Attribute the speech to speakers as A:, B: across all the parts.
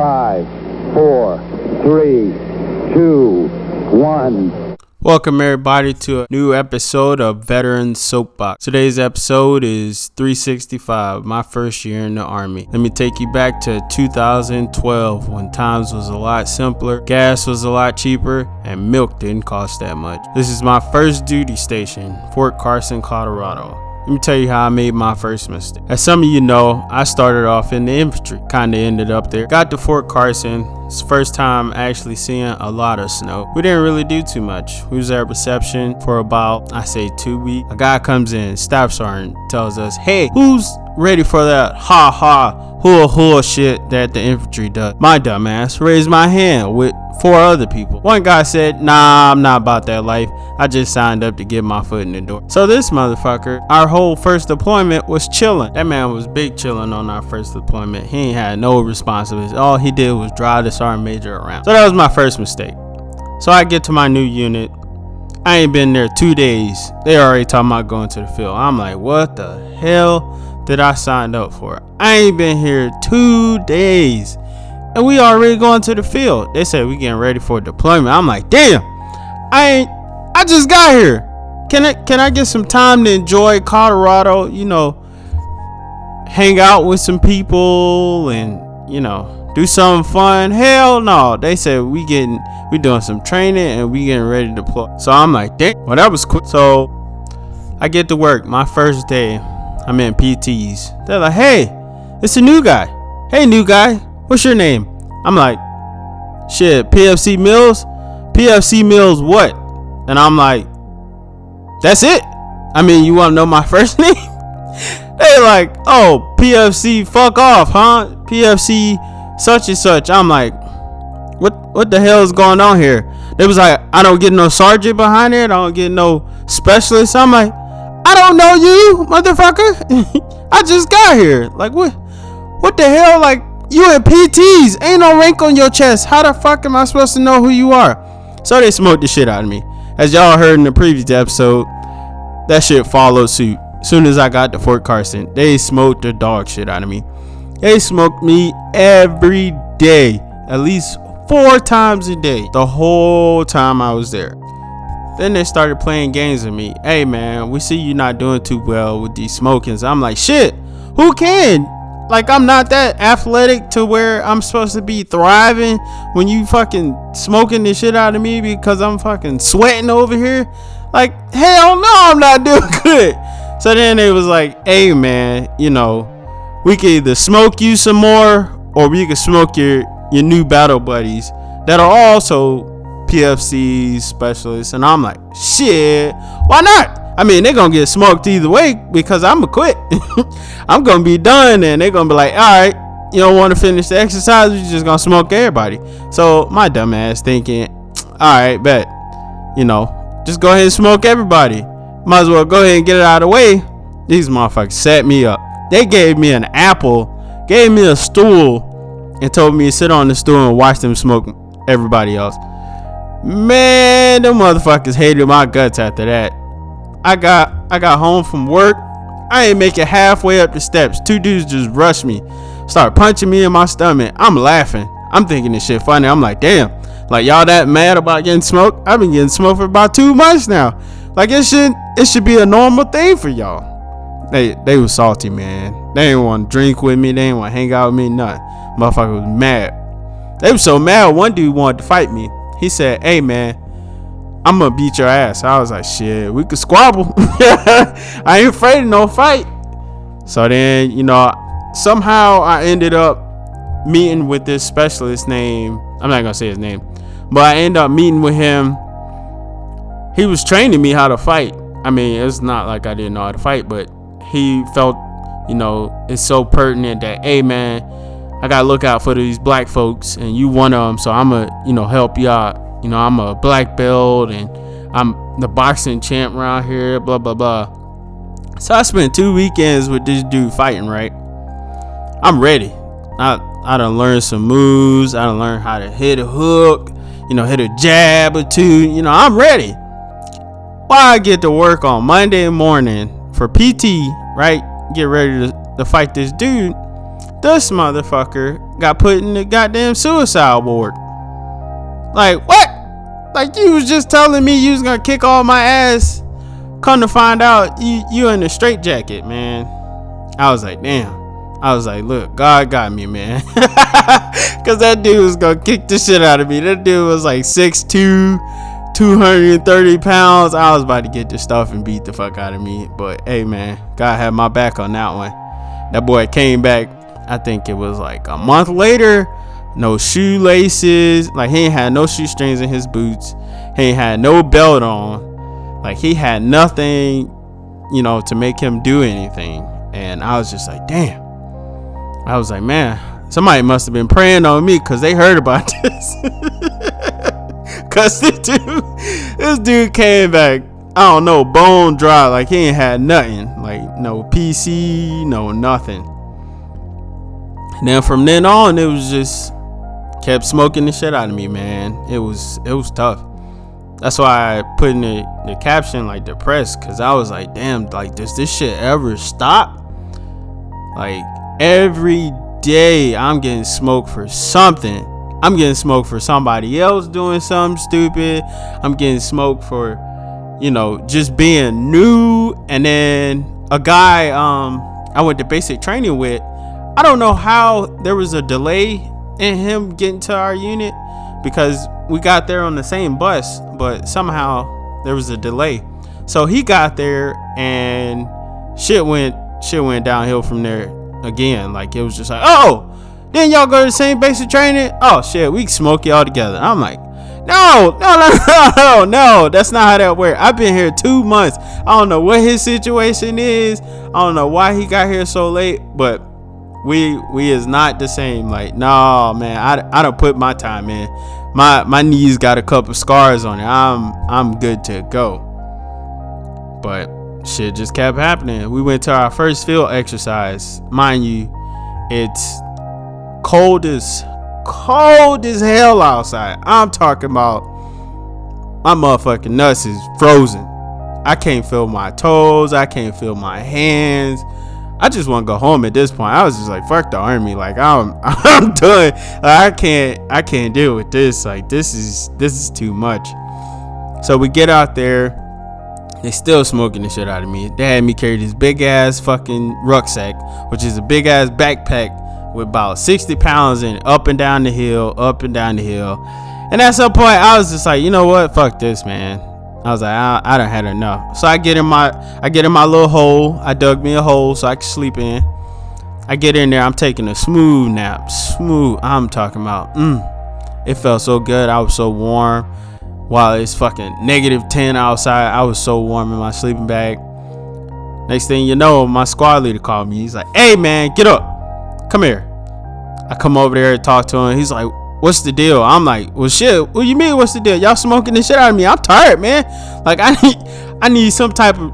A: 5, 4, 3, 2, 1.
B: Welcome everybody to a new episode of Veteran Soapbox. Today's episode is 365, my first year in the Army. Let me take you back to 2012 when times was a lot simpler, gas was a lot cheaper, and milk didn't cost that much. This is my first duty station, Fort Carson, Colorado. Let me tell you how I made my first mistake. As some of you know, I started off in the infantry, kinda ended up there. Got to Fort Carson, it's the first time actually seeing a lot of snow. We didn't really do too much. We was at reception for about, I say 2 weeks. A guy comes in, staff sergeant, tells us, hey, who's ready for that hula shit that the infantry does? My dumbass raised my hand with 4 other people. One guy said, nah, I'm not about that life. I just signed up to get my foot in the door. So this motherfucker, our whole first deployment was chilling. That man was big chilling on our first deployment. He ain't had no responsibilities. All he did was drive the sergeant major around. So that was my first mistake. So I get to my new unit. I ain't been there 2 days. They already talking about going to the field. I'm like, what the hell did I sign up for? I ain't been here 2 days. And we already going to the field. They said we getting ready for deployment. I'm like, damn, I just got here. Can I get some time to enjoy Colorado, hang out with some people and, do something fun? Hell no. They said we doing some training and we getting ready to deploy. So I'm like, damn, well, that was quick. So I get to work my first day. I'm in PTs. They're like, hey, it's a new guy. Hey, new guy. What's your name? I'm like, shit, PFC Mills? PFC Mills what? And I'm like, that's it? I mean, you want to know my first name? They're like, oh, PFC fuck off, huh? PFC such and such. I'm like, what the hell is going on here? They was like, I don't get no sergeant behind it. I don't get no specialist. I'm like, I don't know you, motherfucker. I just got here. Like, what the hell? Like, you in PTs, ain't no rank on your chest. How the fuck am I supposed to know who you are? So they smoked the shit out of me. As y'all heard in the previous episode, that shit followed suit. As soon as I got to Fort Carson, they smoked the dog shit out of me. They smoked me every day, at least 4 times a day, the whole time I was there. Then they started playing games with me. Hey man, we see you not doing too well with these smokings. I'm like, shit, who can? Like, I'm not that athletic to where I'm supposed to be thriving when you fucking smoking the shit out of me because I'm fucking sweating over here. Like, hell no, I'm not doing good. So then they was like, hey man, we can either smoke you some more or we can smoke your new battle buddies that are also PFC specialists. And I'm like, shit, why not? I mean, they're going to get smoked either way because I'm going to quit. I'm going to be done and they're going to be like, all right, you don't want to finish the exercise. You're just going to smoke everybody. So my dumb ass thinking, all right, bet, just go ahead and smoke everybody. Might as well go ahead and get it out of the way. These motherfuckers set me up. They gave me an apple, gave me a stool, and told me to sit on the stool and watch them smoke everybody else. Man, them motherfuckers hated my guts after that. I got home from work. I ain't make it halfway up the steps. 2 dudes just rushed me, start punching me in my stomach. I'm laughing. I'm thinking this shit funny. I'm like, damn, like y'all that mad about getting smoked? I've been getting smoked for about 2 months now. Like it should be a normal thing for y'all. They was salty, man. They didn't want to drink with me. They didn't want to hang out with me. Nothing. Motherfucker was mad. They was so mad. One dude wanted to fight me. He said, hey man, I'm gonna beat your ass. I was like, shit, we could squabble. I ain't afraid of no fight. So then, somehow I ended up meeting with this specialist name. I'm not gonna say his name, but I ended up meeting with him. He was training me how to fight. I mean, it's not like I didn't know how to fight, but he felt, it's so pertinent that, hey man, I gotta look out for these black folks and you one of them. So I'm gonna, help you out. I'm a black belt and I'm the boxing champ around here, blah, blah, blah. So I spent 2 weekends with this dude fighting, right? I'm ready. I done learned some moves. I done learned how to hit a hook, hit a jab or two. I'm ready. Well, I get to work on Monday morning for PT, right? Get ready to fight this dude. This motherfucker got put in the goddamn suicide ward. Like, what? Like, you was just telling me you was gonna kick all my ass. Come to find out, you in a straitjacket, man. I was like, damn. I was like, look, God got me, man. Cause that dude was gonna kick the shit out of me. That dude was like 6'2", 230 pounds. I was about to get this stuff and beat the fuck out of me. But hey, man, God had my back on that one. That boy came back, I think it was like a month later. No shoelaces. Like, he ain't had no shoestrings in his boots. He ain't had no belt on. Like, he had nothing, you know, to make him do anything. And I was just like, damn. I was like, man, somebody must have been praying on me because they heard about this. Because this dude came back, I don't know, bone dry. Like, he ain't had nothing. Like, no PC, no nothing. And then from then on, it was just kept smoking the shit out of me, man. It was tough. That's why I put in the caption, like, depressed, because I was like, damn, like, does this shit ever stop? Like, every day I'm getting smoked for something. I'm getting smoked for somebody else doing something stupid. I'm getting smoked for, you know, just being new. And then a guy I went to basic training with, I don't know how there was a delay in him getting to our unit, because we got there on the same bus, but somehow there was a delay. So he got there and shit went downhill from there again. Like, it was just like, oh, didn't y'all go to the same basic training? Oh shit, we can smoke y'all together. I'm like, no, that's not how that works. I've been here 2 months. I don't know what his situation is. I don't know why he got here so late, but we is not the same. Like, no, man, I don't put my time in. My knees got a couple scars on it. I'm good to go. But shit just kept happening. We went to our first field exercise. Mind you, it's cold as hell outside. I'm talking about my motherfucking nuts is frozen. I can't feel my toes. I can't feel my hands. I just want to go home at this point. I was just like, fuck the army. Like, I'm done. Like, I can't deal with this. Like, this is too much. So we get out there. They still smoking the shit out of me. They had me carry this big ass fucking rucksack, which is a big ass backpack with about 60 pounds in it, up and down the hill. And at some point, I was just like, you know what? Fuck this, man. I was like, I done had enough. So I get in my little hole. I dug me a hole so I could sleep in. I get in there. I'm taking a smooth nap. Smooth. I'm talking about, it felt so good. I was so warm. While it's fucking -10 outside, I was so warm in my sleeping bag. Next thing you know, my squad leader called me. He's like, hey, man, get up. Come here. I come over there and talk to him. He's like, what's the deal? I'm like, well, shit, what you mean, what's the deal? Y'all smoking the shit out of me. I'm tired, man. Like, I need some type of,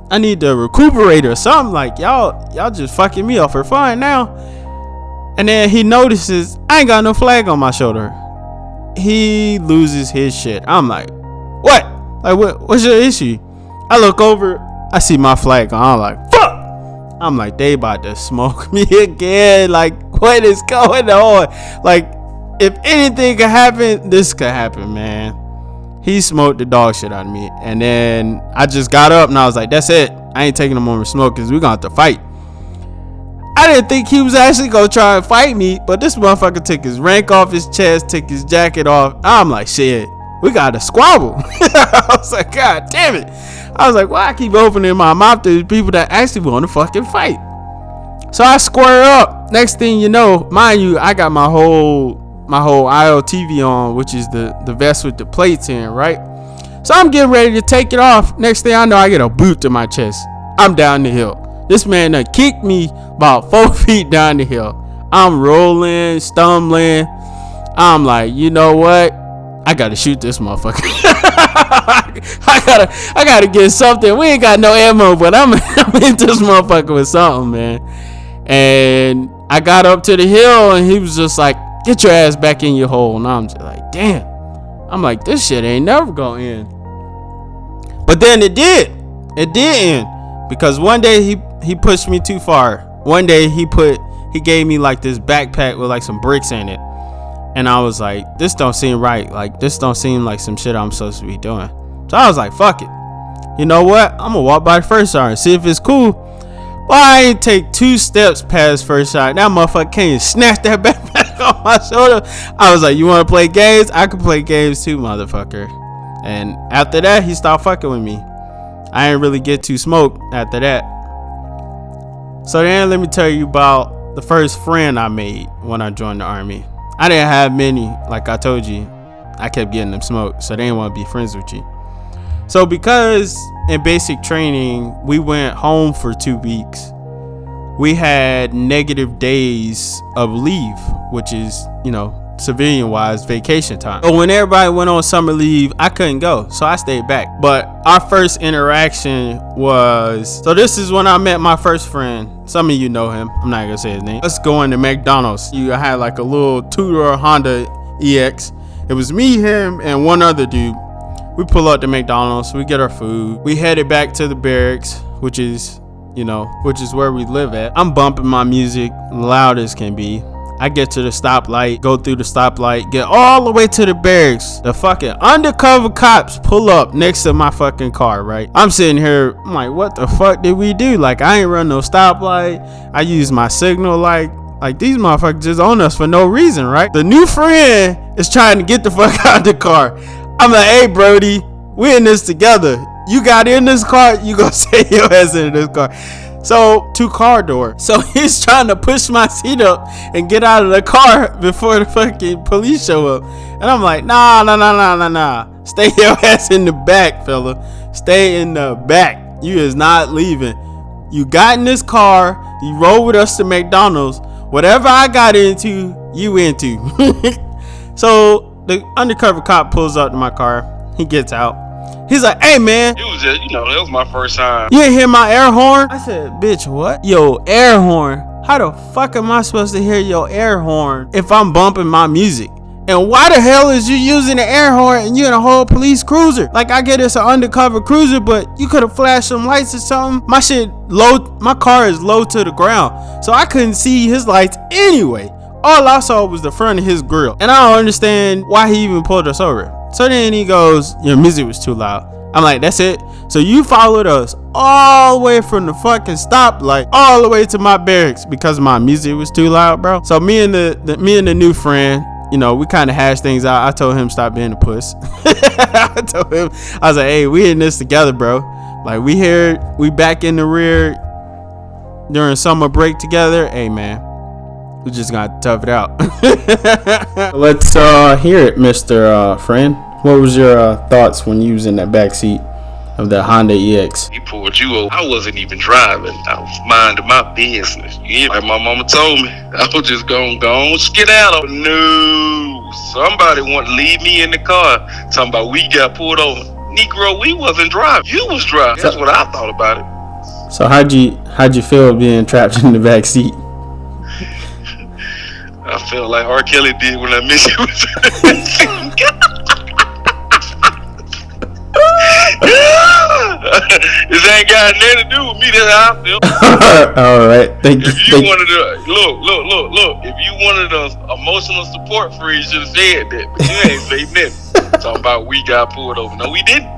B: I need to recuperate or something. Like, y'all just fucking me up for fun now. And then he notices I ain't got no flag on my shoulder. He loses his shit. I'm like, what? Like, what's your issue? I look over, I see my flag on. I'm like, fuck. I'm like, they about to smoke me again. Like, what is going on? Like, if anything could happen, this could happen, man. He smoked the dog shit out of me. And then I just got up and I was like, that's it. I ain't taking no more smoke because we're going to have to fight. I didn't think he was actually going to try and fight me, but this motherfucker took his rank off his chest, took his jacket off. I'm like, shit, we got to squabble. I was like, God damn it. I was like, why I keep opening my mouth to people that actually want to fucking fight? So I square up. Next thing you know, mind you, I got my whole IOTV on, which is the vest with the plates in, right? So I'm getting ready to take it off. Next thing I know, I get a boot to my chest. I'm down the hill. This man done kicked me about 4 feet down the hill. I'm rolling, stumbling. I'm like, you know what? I gotta shoot this motherfucker. I gotta get something. We ain't got no ammo, but I'm in this motherfucker with something, man. And I got up to the hill and he was just like, get your ass back in your hole. And I'm just like, damn. I'm like, this shit ain't never gonna end. But then it did. It did end. Because one day he pushed me too far. One day he put he gave me like this backpack with like some bricks in it. And I was like, this don't seem right. Like, this don't seem like some shit I'm supposed to be doing. So I was like, fuck it. You know what? I'm gonna walk by the first sergeant and see if it's cool. Well, I ain't take 2 steps past first sergeant. That motherfucker came and snatched that backpack off my shoulder. I was like, you wanna play games? I can play games too, motherfucker. And after that, he stopped fucking with me. I ain't really get too smoked after that. So then let me tell you about the first friend I made when I joined the army. I didn't have many, like I told you. I kept getting them smoked, so they didn't want to be friends with you. So because in basic training, we went home for 2 weeks, we had negative days of leave, which is, civilian wise vacation time. But when everybody went on summer leave, I couldn't go, so I stayed back. But our first interaction was, so this is when I met my first friend. Some of you know him, I'm not gonna say his name. Let's go into McDonald's. You had like a little 2-door Honda EX. It was me, him, and one other dude. We pull up to McDonald's, we get our food, we headed back to the barracks, which is where we live at. I'm bumping my music loud as can be. I get to the stoplight, go through the stoplight, get all the way to the barracks. The fucking undercover cops pull up next to my fucking car, right? I'm sitting here, I'm like, what the fuck did we do? Like, I ain't run no stoplight. I use my signal like these motherfuckers just own us for no reason, right? The new friend is trying to get the fuck out of the car. I'm like, hey, Brody, we in this together. You got in this car, you gonna stay your ass in this car. So, 2-car door. So he's trying to push my seat up and get out of the car before the fucking police show up. And I'm like, nah. Stay your ass in the back, fella. Stay in the back. You is not leaving. You got in this car. You rode with us to McDonald's. Whatever I got into, you into. So the undercover cop pulls up to my car. He gets out. He's like, hey, man.
C: It was just, that was my first time.
B: You ain't hear my air horn? I said, bitch, what? Yo, air horn? How the fuck am I supposed to hear your air horn if I'm bumping my music? And why the hell is you using the air horn and you in a whole police cruiser? Like, I get it's an undercover cruiser, but you could have flashed some lights or something. My shit low, my car is low to the ground, so I couldn't see his lights anyway. All I saw was the front of his grill. And I don't understand why he even pulled us over. So then he goes, your music was too loud. I'm like, that's it? So you followed us all the way from the fucking stoplight all the way to my barracks because my music was too loud, bro? So me and the new friend, we kind of hashed things out. I told him stop being a puss. I told him, I was like, hey, we in this together, bro. Like, we back in the rear during summer break together. Hey, man, we just gotta tough it out. Let's hear it, Mr. Friend. What was your thoughts when you was in that back seat of the Honda EX?
C: He pulled you over. I wasn't even driving. I was minding my business. Yeah, like my mama told me, I was just gonna skedaddle. No, somebody want to leave me in the car. Talking about we got pulled over. Negro, we wasn't driving. You was driving. That's what I thought about it.
B: So how'd you feel being trapped in the back seat?
C: I felt like R. Kelly did when I missed you. This ain't got nothing to do with me. That's how I feel.
B: All right, thank you.
C: If you wanted to look. If you wanted an emotional support for you, should have said that. But you ain't say nothing. Talking about we got pulled over. No, we didn't.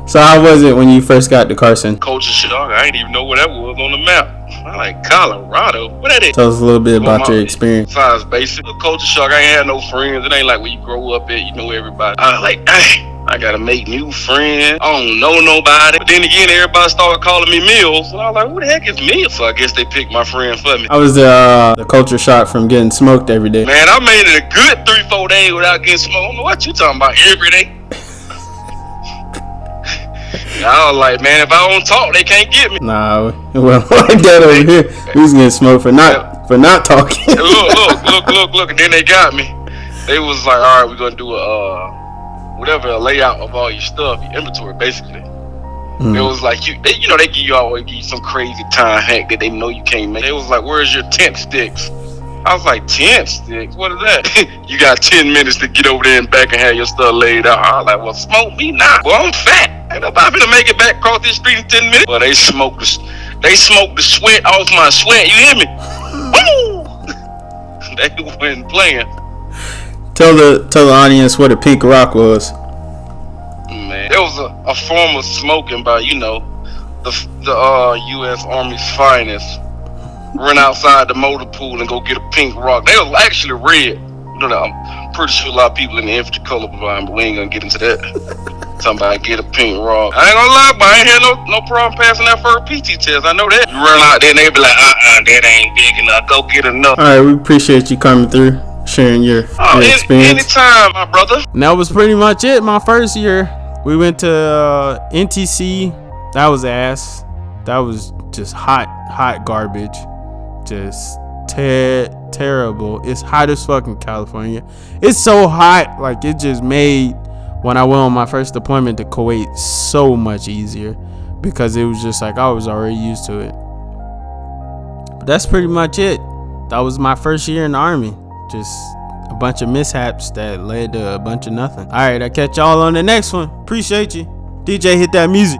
B: So how was it when you first got to Carson?
C: Culture shock. I didn't even know where that was on the map. I like Colorado. What that is?
B: Tell us a little bit about your experience.
C: Besides basic culture shock, I ain't had no friends. It ain't like when you grow up at, you know everybody. I was like, dang, I gotta make new friends. I don't know nobody. But then again, everybody started calling me Mills. And I was like, who the heck is Mills? So I guess they picked my friend for me.
B: I was the culture shock from getting smoked every day.
C: Man, I made it a good 3-4 days without getting smoked. I don't know what you talking about every day. I was like, man, if I don't talk, they can't get me.
B: Nah, well, like that over here, we was getting smoked for not talking.
C: Look, and then they got me. They was like, all right, we're gonna do a layout of all your stuff, your inventory, basically. It was like they give you always give you some crazy time hack that they know you can't make. They was like, where's your tent sticks? I was like, tent sticks? What is that? You got 10 minutes to get over there and back and have your stuff laid out. I was like, well, smoke me now. Well, I'm fat. Ain't nobody gonna make it back across this street in 10 minutes. Well, they smoked us. They smoked the sweat off my sweat. You hear me? Woo! They wasn't playing.
B: Tell the audience what a pink rock was.
C: Man, it was a form of smoking by, you know, the U.S. Army's finest. Run outside the motor pool and go get a pink rock. They was actually red. You know, I'm pretty sure a lot of people in the infantry colorblind, but we ain't gonna get into that. Somebody get a pink rock. I ain't gonna lie, but I ain't had no problem passing that first PT test. I know that. You run out there and they be like, that ain't big enough. Go get another.
B: All right, we appreciate you coming through, sharing your experience.
C: Anytime, my brother.
B: And that was pretty much it. My first year, we went to NTC. That was ass. That was just hot garbage. Just terrible. It's hot as fuck in California. It's so hot, like it just made when I went on my first deployment to Kuwait so much easier, because it was just like I was already used to it. But that's pretty much it. That was my first year in the Army. Just a bunch of mishaps that led to a bunch of nothing. All right, I catch y'all on the next one. Appreciate you. DJ, hit that music.